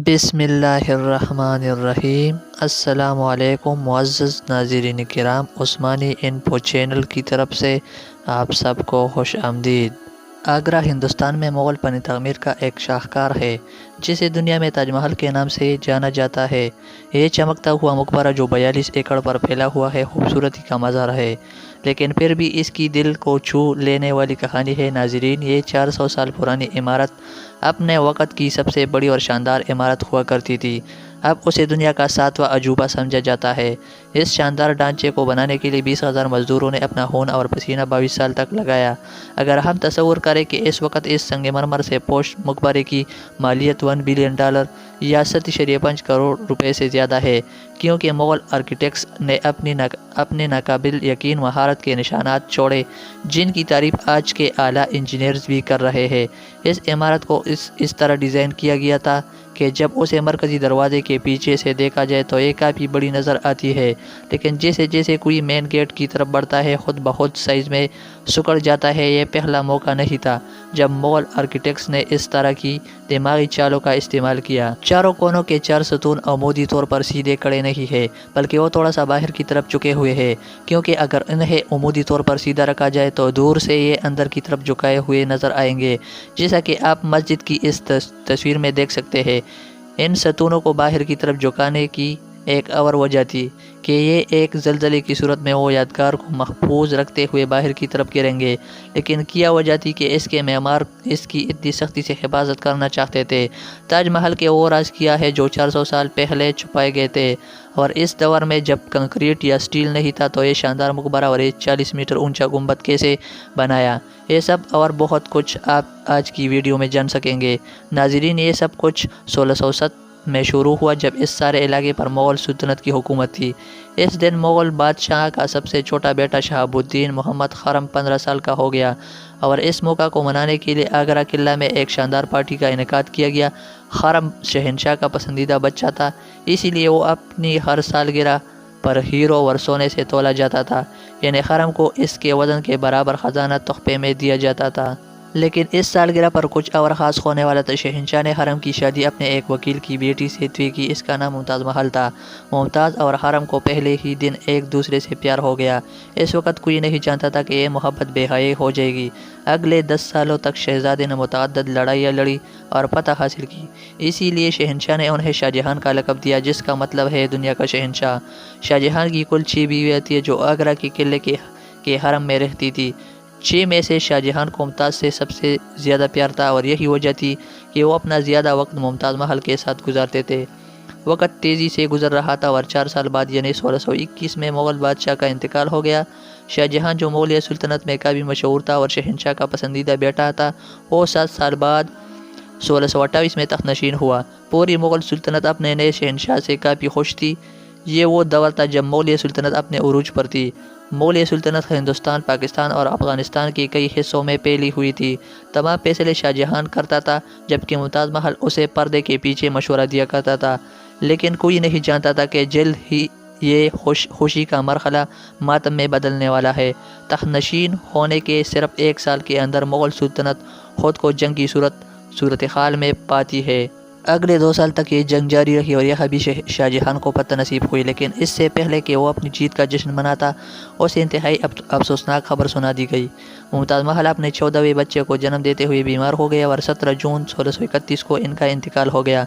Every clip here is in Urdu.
بسم اللہ الرحمن الرحیم۔ السلام علیکم معزز ناظرین کرام، عثمانی انفو چینل کی طرف سے آپ سب کو خوش آمدید۔ آگرہ ہندوستان میں مغل فن تعمیر کا ایک شاہکار ہے جسے دنیا میں تاج محل کے نام سے جانا جاتا ہے۔ یہ چمکتا ہوا مقبرہ جو 42 ایکڑ پر پھیلا ہوا ہے خوبصورتی کا مظہر ہے، لیکن پھر بھی اس کی دل کو چھو لینے والی کہانی ہے۔ ناظرین، یہ 400 سال پرانی عمارت اپنے وقت کی سب سے بڑی اور شاندار عمارت ہوا کرتی تھی۔ اب اسے دنیا کا 7واں عجوبہ سمجھا جاتا ہے۔ اس شاندار ڈھانچے کو بنانے کے لیے 20,000 مزدوروں نے اپنا خون اور پسینہ 22 سال تک لگایا۔ اگر ہم تصور کریں کہ اس وقت اس سنگ مرمر سے پوش مقبرے کی مالیت $1 بلین یا 7.5 کروڑ روپے سے زیادہ ہے، کیونکہ مغل آرکیٹیکٹس نے اپنے ناقابل یقین مہارت کے نشانات چھوڑے جن کی تعریف آج کے اعلیٰ انجینئرز بھی کر رہے ہیں۔ اس عمارت کو اس طرح ڈیزائن کیا گیا تھا کہ جب اسے مرکزی دروازے کے پیچھے سے دیکھا جائے تو یہ کافی بڑی نظر آتی ہے، لیکن جیسے جیسے کوئی مین گیٹ کی طرف بڑھتا ہے خود بخود سائز میں سکڑ جاتا ہے۔ یہ پہلا موقع نہیں تھا جب مغل آرکیٹیکٹس نے اس طرح کی دماغی چالوں کا استعمال کیا۔ چاروں کونوں کے 4 ستون عمودی طور پر سیدھے کھڑے نہیں ہیں، بلکہ وہ تھوڑا سا باہر کی طرف جھکے ہوئے ہیں، کیونکہ اگر انہیں عمودی طور پر سیدھا رکھا جائے تو دور سے یہ اندر کی طرف جھکائے ہوئے نظر آئیں گے، جیسا کہ آپ مسجد کی اس تصویر میں دیکھ سکتے ہیں۔ ان ستونوں کو باہر کی طرف جھکانے کی ایک اور وجہ تھی کہ یہ ایک زلزلے کی صورت میں وہ یادگار کو محفوظ رکھتے ہوئے باہر کی طرف گریں گے، لیکن کیا وجہ تھی کہ اس کے معمار اس کی اتنی سختی سے حفاظت کرنا چاہتے تھے۔ تاج محل کے وہ راز کیا ہے جو 400 سال پہلے چھپائے گئے تھے، اور اس دور میں جب کنکریٹ یا سٹیل نہیں تھا تو یہ شاندار مقبرہ اور یہ 40 میٹر اونچا گنبد کیسے بنایا، یہ سب اور بہت کچھ آپ آج کی ویڈیو میں جان سکیں گے۔ ناظرین، یہ سب کچھ 1607 میں شروع ہوا جب اس سارے علاقے پر مغل سلطنت کی حکومت تھی۔ اس دن مغل بادشاہ کا سب سے چھوٹا بیٹا شہاب الدین محمد خرم 15 سال کا ہو گیا، اور اس موقع کو منانے کے لیے آگرہ قلعہ میں ایک شاندار پارٹی کا انعقاد کیا گیا۔ خرم شہنشاہ کا پسندیدہ بچہ تھا، اسی لیے وہ اپنی ہر سالگرہ پر ہیرو اور سونے سے تولا جاتا تھا، یعنی خرم کو اس کے وزن کے برابر خزانہ تحفے میں دیا جاتا تھا۔ لیکن اس سالگرہ پر کچھ اور خاص ہونے والا تھا۔ شہنشاہ نے خرم کی شادی اپنے ایک وکیل کی بیٹی سے طے کی، اس کا نام ممتاز محل تھا۔ ممتاز اور خرم کو پہلے ہی دن ایک دوسرے سے پیار ہو گیا۔ اس وقت کوئی نہیں جانتا تھا کہ یہ محبت بے حیائی ہو جائے گی۔ اگلے 10 سالوں تک شہزادے نے متعدد لڑائیاں لڑی اور فتح حاصل کی، اسی لیے شہنشاہ نے انہیں شاہ جہان کا لقب دیا، جس کا مطلب ہے دنیا کا شہنشاہ۔ شاہ جہان کی کل 6 بیویاں تھیں جو آگرہ کے قلعے کے حرم میں رہتی تھی۔ 6 میں سے شاہ جہان کو ممتاز سے سب سے زیادہ پیار تھا، اور یہی وجہ تھی کہ وہ اپنا زیادہ وقت ممتاز محل کے ساتھ گزارتے تھے۔ وقت تیزی سے گزر رہا تھا اور 4 سال بعد یعنی 1621 میں مغل بادشاہ کا انتقال ہو گیا۔ شاہ جہان جو مغلیہ سلطنت میں کافی مشہور تھا اور شہنشاہ کا پسندیدہ بیٹا تھا، وہ 7 سال بعد 1628 میں تخت نشین ہوا۔ پوری مغل سلطنت اپنے نئے شہنشاہ سے کافی خوش تھی۔ یہ وہ دور تھا جب مغلیہ سلطنت اپنے عروج پر تھی۔ مغلیہ سلطنت ہندوستان، پاکستان اور افغانستان کے کئی حصوں میں پھیلی ہوئی تھی۔ تمام فیصلے شاہ جہان کرتا تھا، جبکہ ممتاز محل اسے پردے کے پیچھے مشورہ دیا کرتا تھا، لیکن کوئی نہیں جانتا تھا کہ جلد ہی یہ خوشی کا مرحلہ ماتم میں بدلنے والا ہے۔ تخت نشین ہونے کے صرف 1 سال کے اندر مغل سلطنت خود کو جنگ کی صورتحال میں پاتی ہے۔ اگلے 2 سال تک یہ جنگ جاری رہی اور یہ بھی شاہ جہان کو فتح نصیب ہوئی، لیکن اس سے پہلے کہ وہ اپنی جیت کا جشن مناتا، اسے انتہائی افسوسناک خبر سنا دی گئی۔ ممتاز محل اپنے 14ویں بچے کو جنم دیتے ہوئے بیمار ہو گئے اور 17 جون 1631 کو ان کا انتقال ہو گیا۔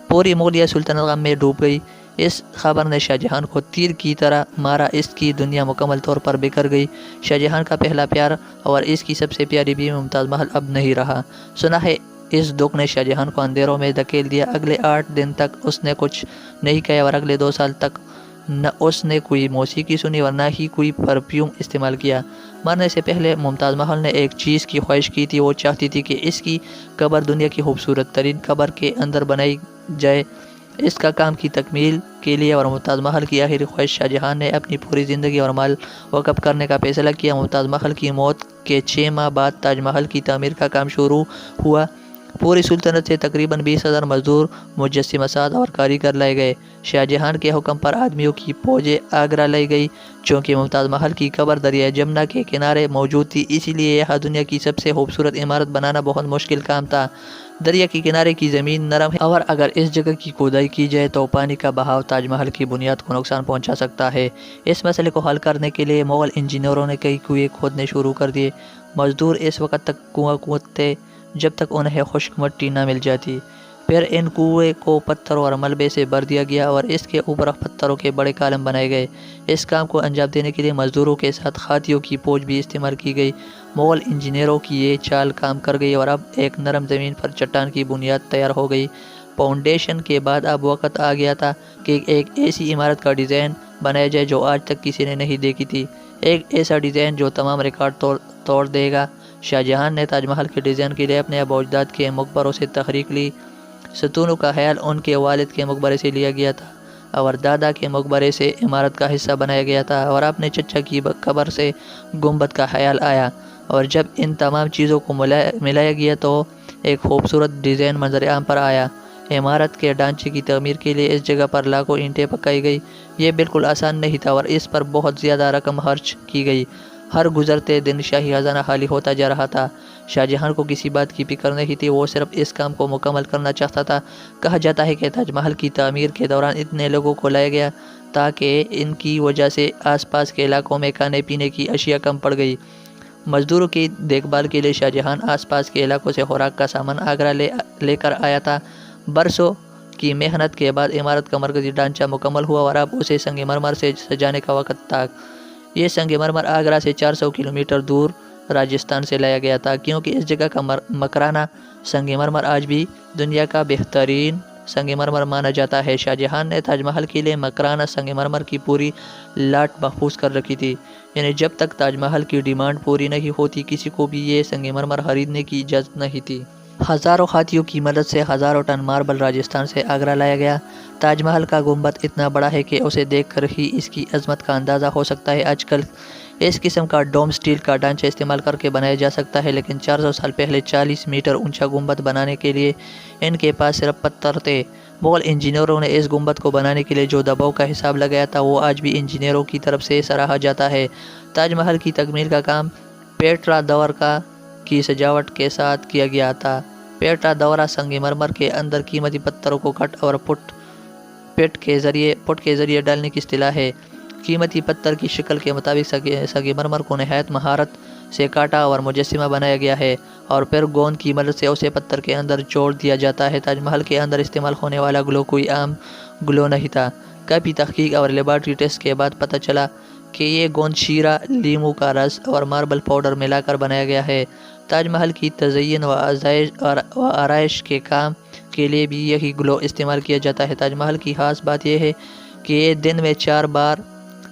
پوری مغلیہ سلطنت غم میں ڈوب گئی۔ اس خبر نے شاہ جہان کو تیر کی طرح مارا، اس کی دنیا مکمل طور پر بکھر گئی۔ شاہ جہان کا پہلا پیار اور اس کی سب سے پیاری بیوی ممتاز محل اب نہیں رہا۔ سنا ہے اس دکھ نے شاہ جہان کو اندھیروں میں دھکیل دیا۔ اگلے 8 دن تک اس نے کچھ نہیں کہا اور اگلے 2 سال تک نہ اس نے کوئی موسیقی سنی اور نہ ہی کوئی پرفیوم استعمال کیا۔ مرنے سے پہلے ممتاز محل نے ایک چیز کی خواہش کی تھی، وہ چاہتی تھی کہ اس کی قبر دنیا کی خوبصورت ترین قبر کے اندر بنائی جائے۔ اس کا کام کی تکمیل کے لیے اور ممتاز محل کی آخری خواہش، شاہ جہان نے اپنی پوری زندگی اور مال وقف کرنے کا فیصلہ کیا۔ ممتاز محل کی موت کے 6 ماہ بعد تاج محل کی تعمیر کا کام شروع ہوا۔ پوری سلطنت سے تقریباً 20,000 مزدور، مجسمہ ساز اور کاریگر لائے گئے۔ شاہ جہاں کے حکم پر آدمیوں کی فوجیں آگرہ لائی گئی۔ چونکہ ممتاز محل کی قبر دریائے جمنا کے کنارے موجود تھی، اسی لیے یہاں دنیا کی سب سے خوبصورت عمارت بنانا بہت مشکل کام تھا۔ دریا کے کنارے کی زمین نرم ہے اور اگر اس جگہ کی کھدائی کی جائے تو پانی کا بہاؤ تاج محل کی بنیاد کو نقصان پہنچا سکتا ہے۔ اس مسئلے کو حل کرنے کے لیے مغل انجینئروں نے کئی کنویں کھودنے شروع کر دیے۔ مزدور اس وقت تک کنواں کھودتے جب تک انہیں خشک مٹی نہ مل جاتی۔ پھر ان کنویں کو پتھروں اور ملبے سے بھر دیا گیا اور اس کے اوپر پتھروں کے بڑے کالم بنائے گئے۔ اس کام کو انجام دینے کے لیے مزدوروں کے ساتھ ہاتھیوں کی فوج بھی استعمال کی گئی۔ مغل انجینئروں کی یہ چال کام کر گئی اور اب ایک نرم زمین پر چٹان کی بنیاد تیار ہو گئی۔ فاؤنڈیشن کے بعد اب وقت آ گیا تھا کہ ایک ایسی عمارت کا ڈیزائن بنایا جائے جو آج تک کسی نے نہیں دیکھی تھی، ایک ایسا ڈیزائن جو تمام ریکارڈ توڑ دے گا۔ شاہ جہاں نے تاج محل کے ڈیزائن کے لیے اپنے ابا اجداد کے مقبروں سے تحریک لی۔ ستونوں کا خیال ان کے والد کے مقبرے سے لیا گیا تھا اور دادا کے مقبرے سے عمارت کا حصہ بنایا گیا تھا اور اپنے چچا کی قبر سے گنبد کا خیال آیا، اور جب ان تمام چیزوں کو ملایا گیا تو ایک خوبصورت ڈیزائن منظر عام پر آیا۔ عمارت کے ڈھانچے کی تعمیر کے لیے اس جگہ پر لاکھوں اینٹیں پکائی گئی۔ یہ بالکل آسان نہیں تھا اور اس پر بہت زیادہ رقم خرچ کی گئی۔ ہر گزرتے دن شاہی خزانہ خالی ہوتا جا رہا تھا۔ شاہ جہاں کو کسی بات کی فکر نہیں تھی، وہ صرف اس کام کو مکمل کرنا چاہتا تھا۔ کہا جاتا ہے کہ تاج محل کی تعمیر کے دوران اتنے لوگوں کو لایا گیا تاکہ ان کی وجہ سے آس پاس کے علاقوں میں کھانے پینے کی اشیاء کم پڑ گئی۔ مزدوروں کی دیکھ بھال کے لیے شاہ جہاں آس پاس کے علاقوں سے خوراک کا سامان آگرہ لے کر آیا تھا۔ برسوں کی محنت کے بعد عمارت کا مرکزی ڈھانچہ مکمل ہوا اور اب اسے سنگ مرمر سے سجانے کا وقت تھا۔ یہ سنگ مرمر آگرہ سے 400 کلومیٹر دور راجستھان سے لایا گیا تھا، کیونکہ اس جگہ کا مکرانہ سنگ مرمر آج بھی دنیا کا بہترین سنگ مرمر مانا جاتا ہے۔ شاہ جہاں نے تاج محل کے لیے مکرانہ سنگ مرمر کی پوری لاٹ محفوظ کر رکھی تھی، یعنی جب تک تاج محل کی ڈیمانڈ پوری نہیں ہوتی کسی کو بھی یہ سنگ مرمر خریدنے کی اجازت نہیں تھی۔ ہزاروں ہاتھیوں کی مدد سے ہزاروں ٹن ماربل راجستھان سے آگرہ لایا گیا۔ تاج محل کا گنبد اتنا بڑا ہے کہ اسے دیکھ کر ہی اس کی عظمت کا اندازہ ہو سکتا ہے۔ آج کل اس قسم کا ڈوم سٹیل کا ڈھانچہ استعمال کر کے بنایا جا سکتا ہے، لیکن 400 سال پہلے 40 میٹر اونچا گنبد بنانے کے لیے ان کے پاس صرف پتھر تھے۔ مغل انجینئروں نے اس گنبد کو بنانے کے لیے جو دباؤ کا حساب لگایا تھا وہ آج بھی انجینئروں کی طرف سے سراہا جاتا ہے۔ تاج محل کی تکمیل کا کام پیٹرا دور کی سجاوٹ کے ساتھ کیا گیا تھا۔ پیٹرا دورہ سنگ مرمر کے اندر قیمتی پتھروں کو کٹ اور پٹ کے ذریعے ڈالنے کی اصطلاح ہے۔ قیمتی پتھر کی شکل کے مطابق سنگ مرمر کو نہایت مہارت سے کاٹا اور مجسمہ بنایا گیا ہے اور پھر گوند کی مدد سے اسے پتھر کے اندر جوڑ دیا جاتا ہے۔ تاج محل کے اندر استعمال ہونے والا گلو کوئی عام گلو نہیں تھا۔ کافی تحقیق اور لیبارٹری ٹیسٹ کے بعد پتہ چلا کہ یہ گوند شیرہ، لیموں کا رس اور ماربل پاؤڈر ملا کر بنایا گیا ہے۔ تاج محل کی تزئین و آرائش کے کام کے لیے بھی یہی گلو استعمال کیا جاتا ہے۔ تاج محل کی خاص بات یہ ہے کہ یہ دن میں 4 بار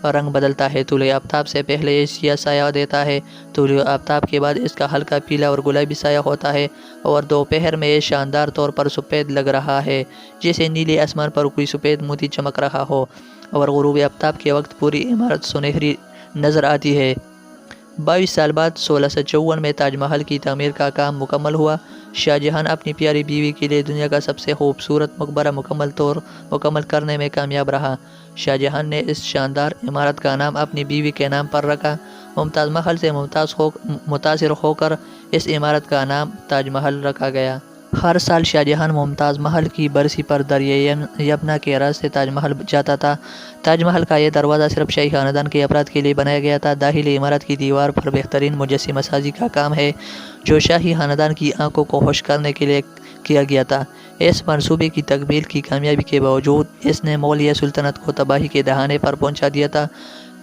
رنگ بدلتا ہے۔ طلوع آفتاب سے پہلے یہ سیاہ سایہ دیتا ہے، طلوع آفتاب کے بعد اس کا ہلکا پیلا اور گلابی سایہ ہوتا ہے اور دوپہر میں یہ شاندار طور پر سفید لگ رہا ہے، جیسے نیلے آسمان پر کوئی سفید موتی چمک رہا ہو، اور غروب آفتاب کے وقت پوری عمارت سنہری نظر آتی ہے۔ 22 سال بعد 1654 میں تاج محل کی تعمیر کا کام مکمل ہوا۔ شاہ جہاں اپنی پیاری بیوی کے لیے دنیا کا سب سے خوبصورت مقبرہ مکمل کرنے میں کامیاب رہا۔ شاہ جہاں نے اس شاندار عمارت کا نام اپنی بیوی کے نام پر رکھا۔ ممتاز محل سے متاثر ہو کر اس عمارت کا نام تاج محل رکھا گیا۔ ہر سال شاہ جہاں ممتاز محل کی برسی پر دریائے یمنا کے راستے تاج محل جاتا تھا۔ تاج محل کا یہ دروازہ صرف شاہی خاندان کے افراد کے لیے بنایا گیا تھا۔ داخلی عمارت کی دیوار پر بہترین مجسمہ سازی کا کام ہے جو شاہی خاندان کی آنکھوں کو خوش کرنے کے لیے کیا گیا تھا۔ اس منصوبے کی تکمیل کی کامیابی کے باوجود اس نے مغلیہ سلطنت کو تباہی کے دہانے پر پہنچا دیا تھا۔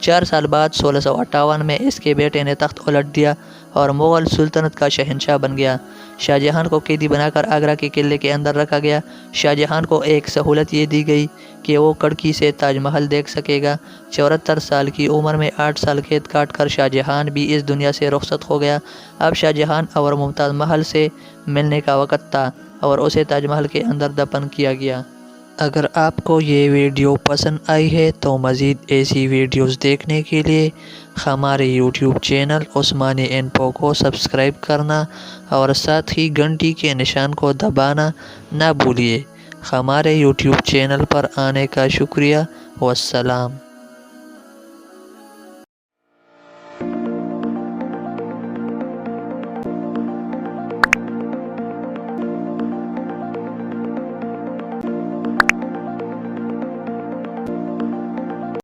4 سال بعد 1658 میں اس کے بیٹے نے تخت الٹ دیا اور مغل سلطنت کا شہنشاہ بن گیا۔ شاہ جہاں کو قیدی بنا کر آگرہ کے قلعے کے اندر رکھا گیا۔ شاہ جہاں کو ایک سہولت یہ دی گئی کہ وہ کھڑکی سے تاج محل دیکھ سکے گا۔ 74 سال کی عمر میں 8 سال قید کاٹ کر شاہ جہاں بھی اس دنیا سے رخصت ہو گیا۔ اب شاہ جہاں اور ممتاز محل سے ملنے کا وقت تھا اور اسے تاج محل کے اندر دفن کیا گیا۔ اگر آپ کو یہ ویڈیو پسند آئی ہے تو مزید ایسی ویڈیوز دیکھنے کے لیے ہمارے یوٹیوب چینل عثمانی انفو کو سبسکرائب کرنا اور ساتھ ہی گھنٹی کے نشان کو دبانا نہ بھولیے۔ ہمارے یوٹیوب چینل پر آنے کا شکریہ۔ والسلام۔